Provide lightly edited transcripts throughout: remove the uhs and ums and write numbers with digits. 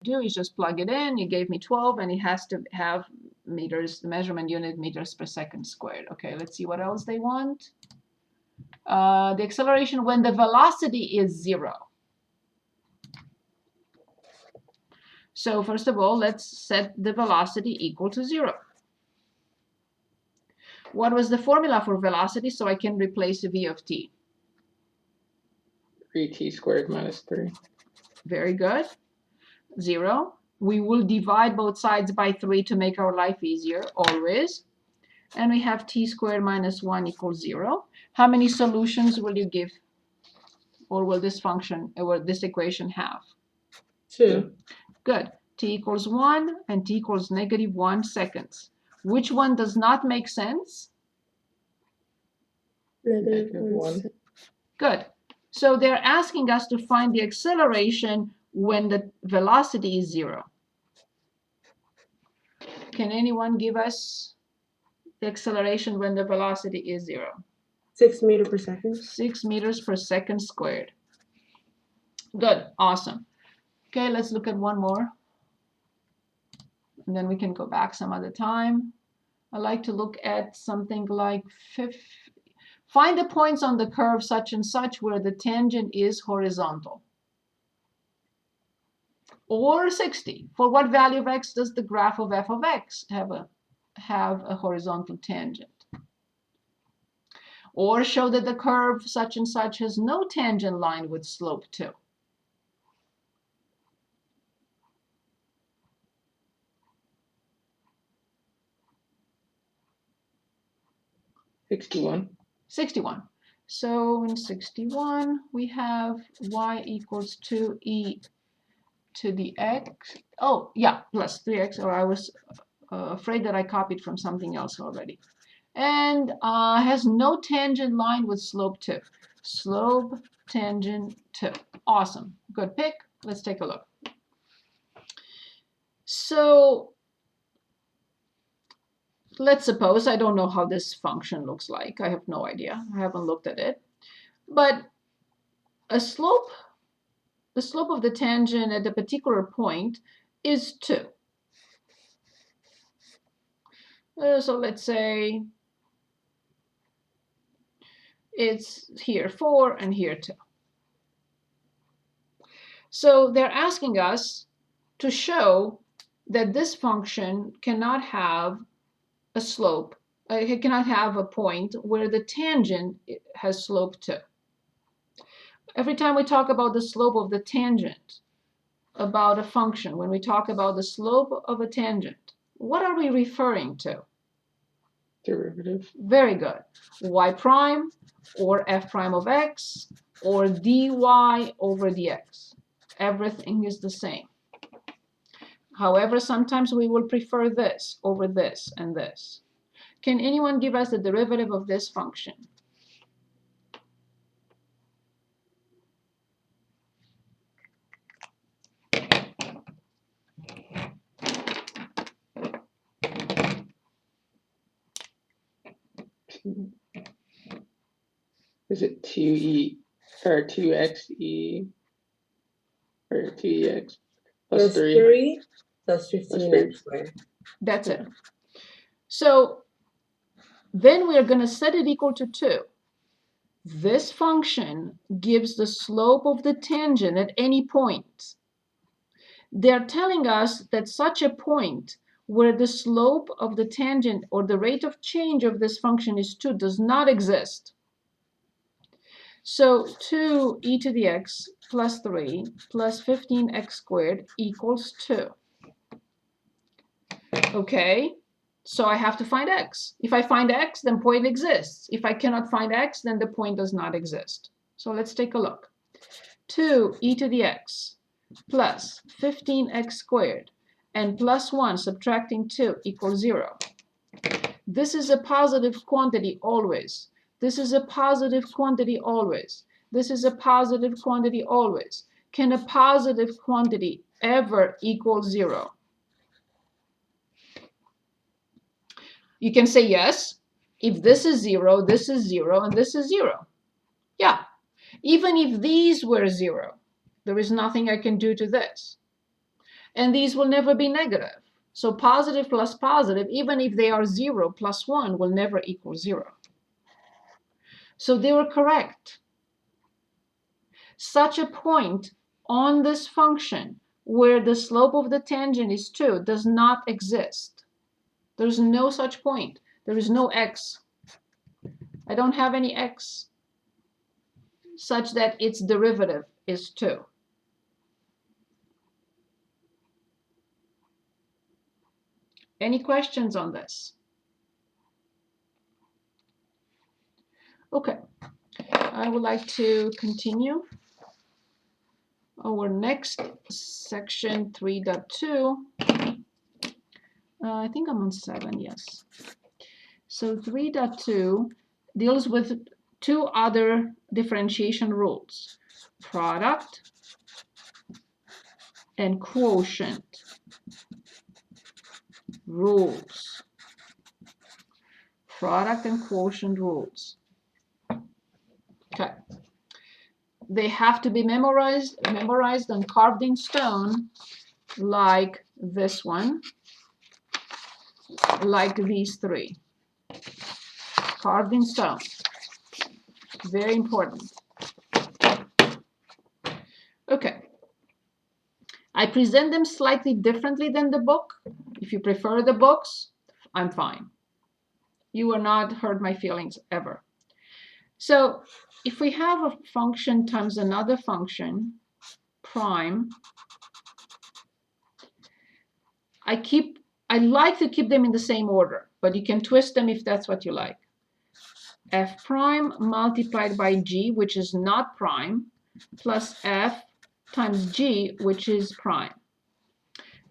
do is just plug it in. You gave me 12, and it has to have meters, the measurement unit meters per second squared. Okay, let's see what else they want. The acceleration when the velocity is 0. So first of all, let's set the velocity equal to 0. What was the formula for velocity so I can replace v of t? 3t squared minus 3. Very good. 0. We will divide both sides by 3 to make our life easier, always. And we have t squared minus 1 equals 0. How many solutions will you give? Or will this function, or this equation have? 2. Good. T equals 1 and t equals -1 seconds. Which one does not make sense? -1. Good. So they're asking us to find the acceleration when the velocity is 0. Can anyone give us the acceleration when the velocity is 0? 6 meters per second. 6 meters per second squared. Good. Awesome. Okay, let's look at one more. And then we can go back some other time. I like to look at something like find the points on the curve such and such where the tangent is horizontal. Or 60. For what value of x does the graph of f of x have a horizontal tangent? Or show that the curve such and such has no tangent line with slope 2. $61. 61. So in 61, we have y equals 2e to the x. Oh, yeah, plus 3x, or I was afraid that I copied from something else already. And has no tangent line with slope 2. Slope tangent 2. Awesome. Good pick. Let's take a look. So let's suppose, I don't know how this function looks like. I have no idea. I haven't looked at it. But the slope of the tangent at a particular point is 2. So let's say it's here 4 and here 2. So they're asking us to show that this function cannot have a slope, it cannot have a point where the tangent has slope 2. Every time we talk about the slope of the tangent, about a function, when we talk about the slope of a tangent, what are we referring to? Derivative. Very good. Y prime or f prime of x or dy over dx. Everything is the same. However, sometimes we will prefer this over this and this. Can anyone give us the derivative of this function? Is it 2e or 2xe or 2ex plus 3? 3 plus 15x squared. That's it. So then we are going to set it equal to 2. This function gives the slope of the tangent at any point. They're telling us that such a point where the slope of the tangent or the rate of change of this function is 2 does not exist. So 2e to the x plus 3 plus 15x squared equals 2. Okay, so I have to find x. If I find x, then point exists. If I cannot find x, then the point does not exist. So let's take a look. 2e to the x plus 15x squared and plus 1 subtracting 2 equals 0. This is a positive quantity always. This is a positive quantity always. This is a positive quantity always. Can a positive quantity ever equal 0? You can say yes. If this is 0, this is 0, and this is 0. Yeah. Even if these were 0, there is nothing I can do to this. And these will never be negative. So positive plus positive, even if they are 0 plus 1, will never equal 0. So they were correct. Such a point on this function where the slope of the tangent is 2 does not exist. There's no such point. There is no x. I don't have any x such that its derivative is 2. Any questions on this? Okay, I would like to continue. Our next section 3.2. I think I'm on 7, yes. So 3.2 deals with 2 other differentiation rules: product and quotient rules. Product and quotient rules. Okay. They have to be memorized and carved in stone, like this one, like these 3. Carved in stone. Very important. Okay. I present them slightly differently than the book. If you prefer the books, I'm fine. You will not hurt my feelings ever. So if we have a function times another function, prime, I like to keep them in the same order, but you can twist them if that's what you like. F prime multiplied by g, which is not prime, plus f times g, which is prime.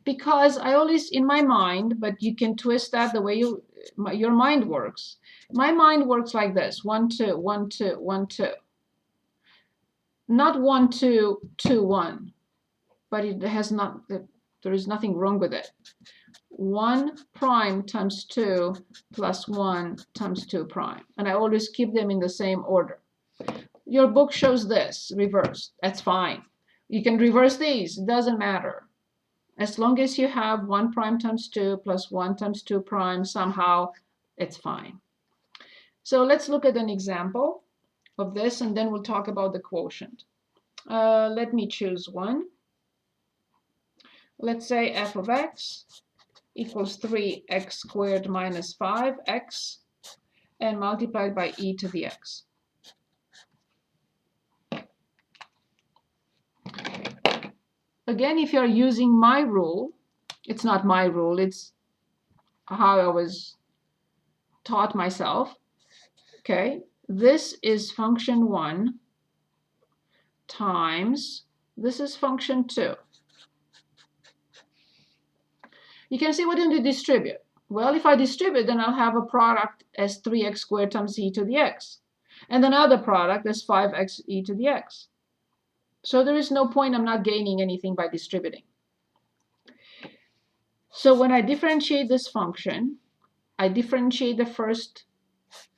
Because I always, in my mind, but you can twist that the way your mind works. My mind works like this: 1, 2, 1, 2, 1, 2. Not 1, 2, 2, 1, but it has not. There is nothing wrong with it. 1 prime times 2 plus 1 times 2 prime, and I always keep them in the same order. Your book shows this reversed. That's fine. You can reverse these. It doesn't matter. As long as you have 1 prime times 2 plus 1 times 2 prime, somehow it's fine. So let's look at an example of this, and then we'll talk about the quotient. Let me choose one. Let's say f of x equals 3x squared minus 5x, and multiplied by e to the x. Again, if you're using my rule, it's not my rule, it's how I was taught myself. Okay, this is function 1 times, this is function 2. You can see what do you distribute? Well, if I distribute, then I'll have a product as 3x squared times e to the x, and another product as 5x e to the x. So there is no point, I'm not gaining anything by distributing. So when I differentiate this function, I differentiate the first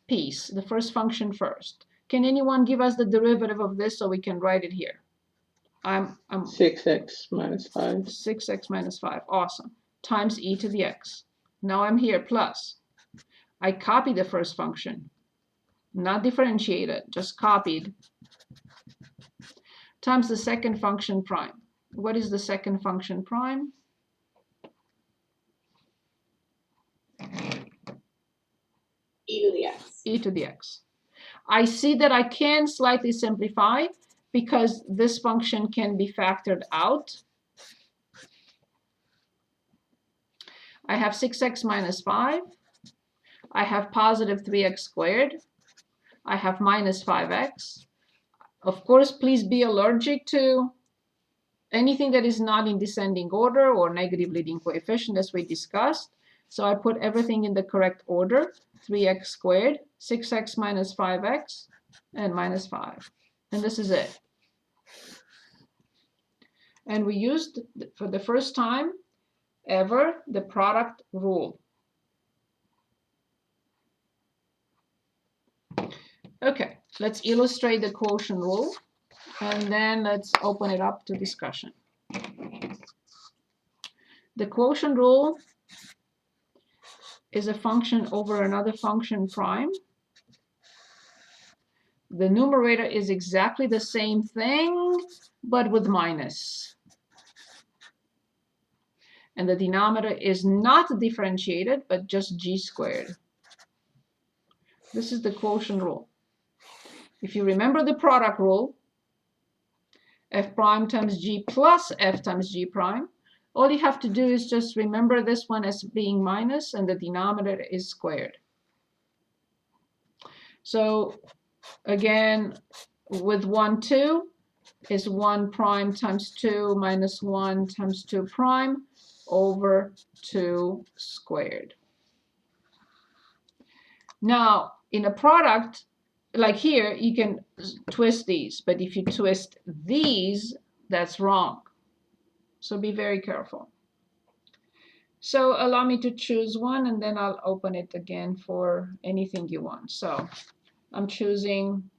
piece, the first function first. Can anyone give us the derivative of this so we can write it here? I'm 6x minus 5. 6x minus 5, awesome, times e to the x. Now I'm here, plus. I copy the first function, not differentiated, just copied, times the second function prime. What is the second function prime? E to the x. E to the x. I see that I can slightly simplify because this function can be factored out. I have 6x minus 5. I have positive 3x squared. I have minus 5x. Of course, please be allergic to anything that is not in descending order or negative leading coefficient, as we discussed. So I put everything in the correct order: 3x squared, 6x minus 5x, and minus 5. And this is it. And we used, for the first time ever, the product rule. Okay, let's illustrate the quotient rule, and then let's open it up to discussion. The quotient rule is a function over another function prime. The numerator is exactly the same thing, but with minus. And the denominator is not differentiated, but just g squared. This is the quotient rule. If you remember the product rule, f prime times g plus f times g prime, all you have to do is just remember this one as being minus, and the denominator is squared. So again, with 1, 2 is 1 prime times 2 minus 1 times 2 prime over 2 squared. Now, in a product, like here, you can twist these, but if you twist these, that's wrong. So be very careful. So allow me to choose one, and then I'll open it again for anything you want. So I'm choosing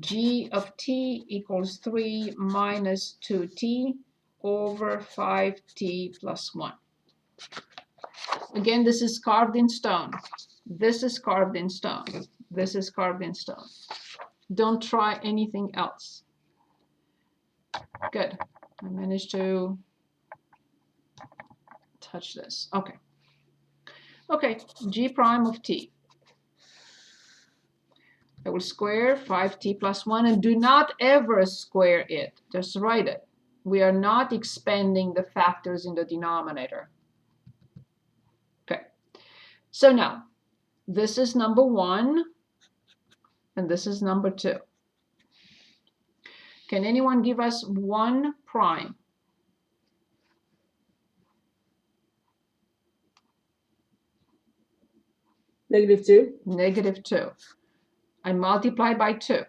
g of t equals 3 minus 2t over 5t plus 1. Again, this is carved in stone. This is carved in stone. This is carved in stone. Don't try anything else. Good. I managed to touch this. Okay. Okay, g prime of t. I will square 5t plus 1, and do not ever square it. Just write it. We are not expanding the factors in the denominator. Okay. So now, this is number 1, and this is number 2. Can anyone give us 1 prime? -2. Negative 2. I multiply by 2.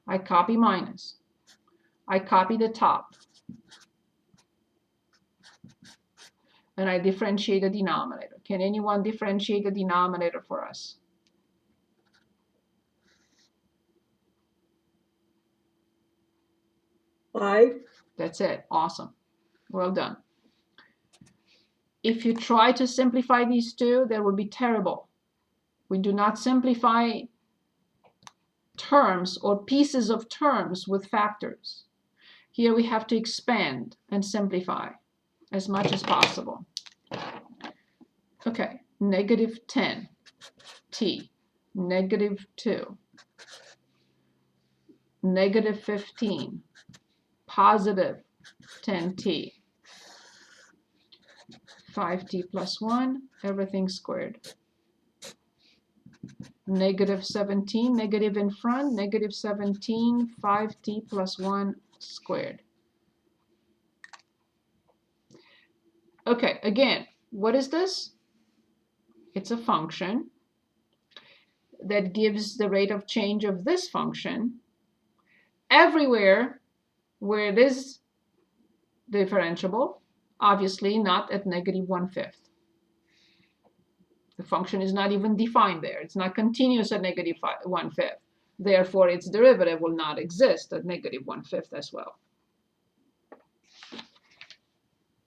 I copy minus. I copy the top. And I differentiate the denominator. Can anyone differentiate the denominator for us? Five. That's it. Awesome. Well done. If you try to simplify these two, that would be terrible. We do not simplify terms or pieces of terms with factors. Here we have to expand and simplify as much as possible. Okay, negative 10t, negative 2, negative 15, positive 10t, 5t plus 1, everything squared. Negative 17, negative in front, negative 17, 5t plus 1 squared. Okay, again, what is this? It's a function that gives the rate of change of this function everywhere where it is differentiable, obviously not at negative 1/5. The function is not even defined there. It's not continuous at negative 1/5. Therefore, its derivative will not exist at negative 1/5 as well.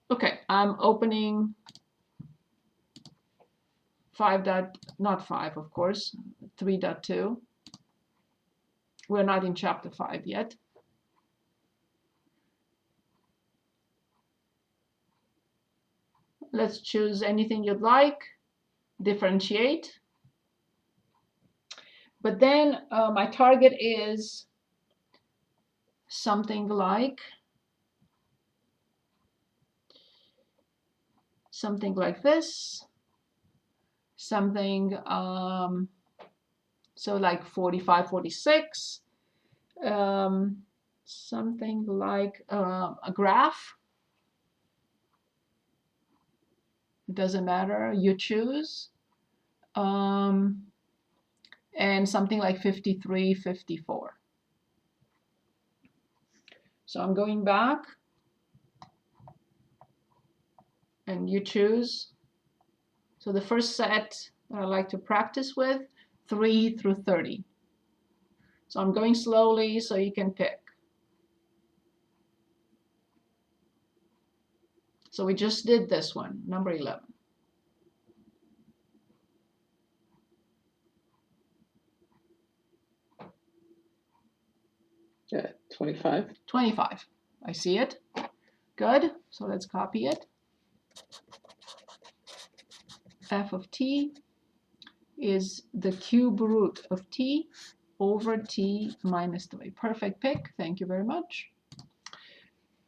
Okay, I'm opening 3.2. We're not in chapter 5 yet. Let's choose anything you'd like. Differentiate. But then my target is something like this, something so like 45, 46, something like a graph. It doesn't matter, you choose. And something like 53, 54. So I'm going back, and you choose. So the first set that I like to practice with, 3 through 30. So I'm going slowly so you can pick. So we just did this one, number 11. Yeah, 25. 25. I see it. Good. So let's copy it. F of t is the cube root of t over t minus 3. Perfect pick. Thank you very much.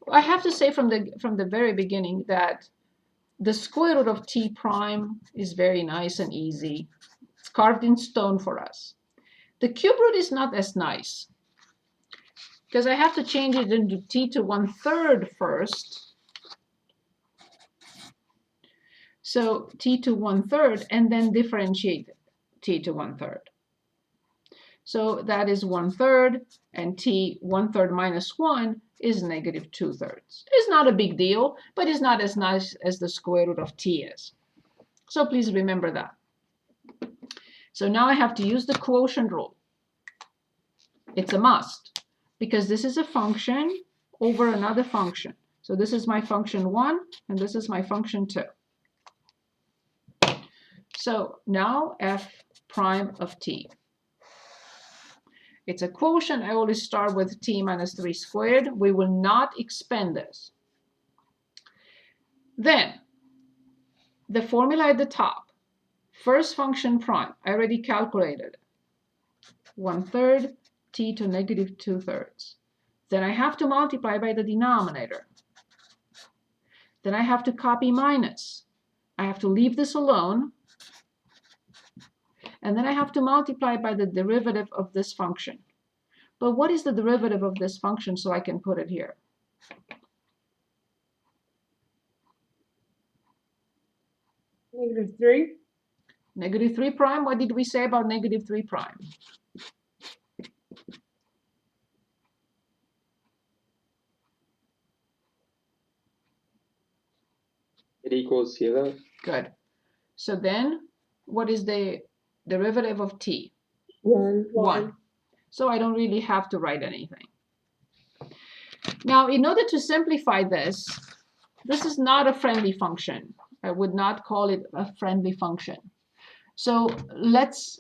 I have to say from the very beginning that the square root of t prime is very nice and easy. It's carved in stone for us. The cube root is not as nice because I have to change it into t to 1/3 first. So t to 1/3 and then differentiate t to 1/3. So that is 1/3 and t 1/3 minus 1 is negative 2/3. It's not a big deal, but it's not as nice as the square root of t is. So please remember that. So now I have to use the quotient rule. It's a must because this is a function over another function. So this is my function 1 and this is my function 2. So now f prime of t. It's a quotient. I always start with t minus 3 squared. We will not expand this. Then the formula at the top, first function prime, I already calculated 1/3 t to negative 2/3. Then I have to multiply by the denominator. Then I have to copy minus. I have to leave this alone. And then I have to multiply by the derivative of this function. But what is the derivative of this function so I can put it here? -3. Negative 3 prime. What did we say about negative 3 prime? It equals 0. Good. So then what is the derivative of t? 1. 1. So I don't really have to write anything. Now, in order to simplify this, this is not a friendly function. I would not call it a friendly function. So let's